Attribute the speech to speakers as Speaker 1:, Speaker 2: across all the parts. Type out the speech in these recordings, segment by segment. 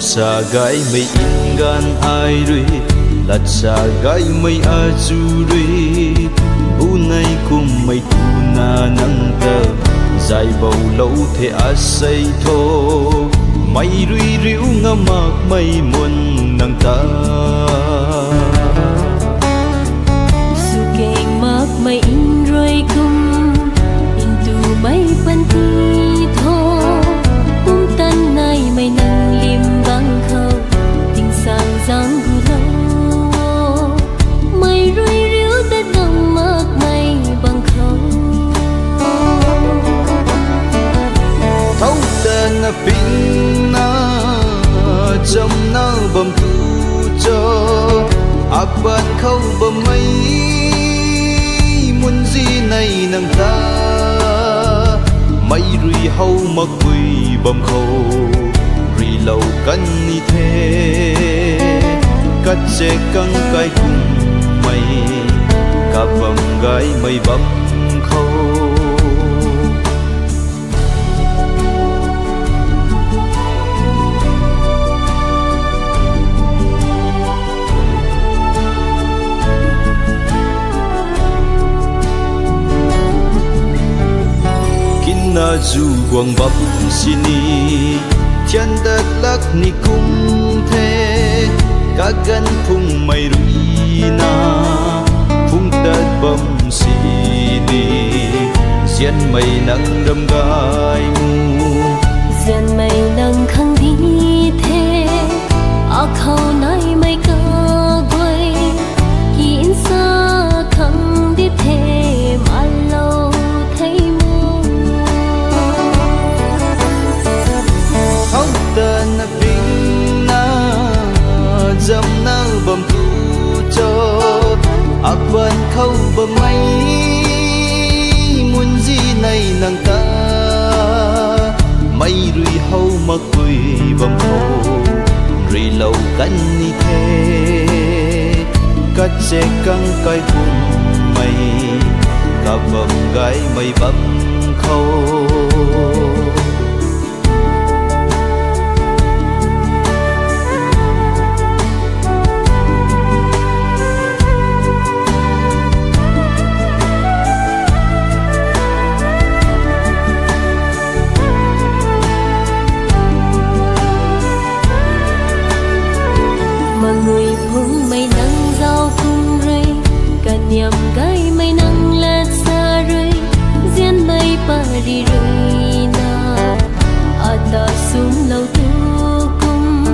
Speaker 1: sa gai mây in gan ai rui lạt sa gai mây a chu rui bu nay cùng mây tu na nang tơ dài bầu lâu thế a say thô mây rui riu ngâm mạc mây muôn nang ta
Speaker 2: su keng mạc mây in roi kum in tu mây pan ti thô tan nay mây nang lim băng khâu tình sang giang gu lâu mây rui riu đất ngâm mạc mây băng khâu
Speaker 1: thâu tên pin na trong na bầm tu cho ban khâu bầm mây muốn gì này nang ta mây rui hâu mặc quỳ bầm khâu rì lâu cắn ni thế cắt xe căng cái cùng mây cả bầm gái mây bầm khâu na du quang bắp sini thiên đất lắc ni cung thế các gan phung mây rui na phung đất bầm sini diên mây nắng đâm gai mu
Speaker 2: diên mây nắng khăng đi thế a khâu nay mây ca quay kín xa khăng đi thế mà lâu
Speaker 1: tên pin na dầm na bầm tu cho ban khâu bầm mây muốn gì này nàng ta mây rui hâu mặc quỳ bầm khâu rì lâu cánh ni thế cắt xe căng cái cùng mây cả bầm gái mây bầm khâu
Speaker 2: người phung mây nắng giao cung rơi cả niềm gái mây nắng lát xa rơi diên mây pa đi rơi na a ta sum lâu tu cung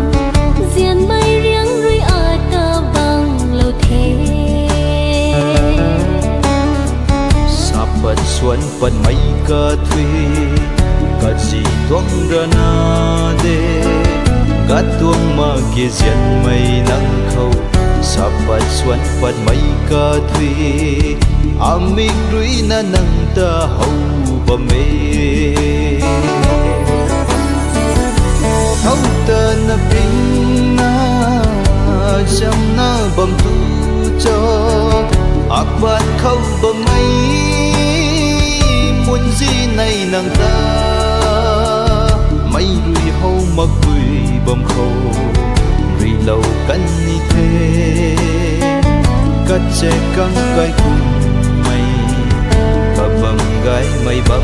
Speaker 2: diên mây riêng rơi a ta băng lâu thế
Speaker 1: sắp bật xuân bật mây ca thuê cả gì tuông ra na đê gắt tuông mà kia diên mây nắng khâu sắp bật xuân bật mây ca thuê amik rui na nang ta hậu bầm mê thâu tên pin na chăm na bầm tu cho ban khâu bầm mây muốn gì này nàng ta mây rui hâu mặc quỳ bầm khâu rì lâu cánh ni thế cắt xe căng cái cùng mây cả bầm gái mây bầm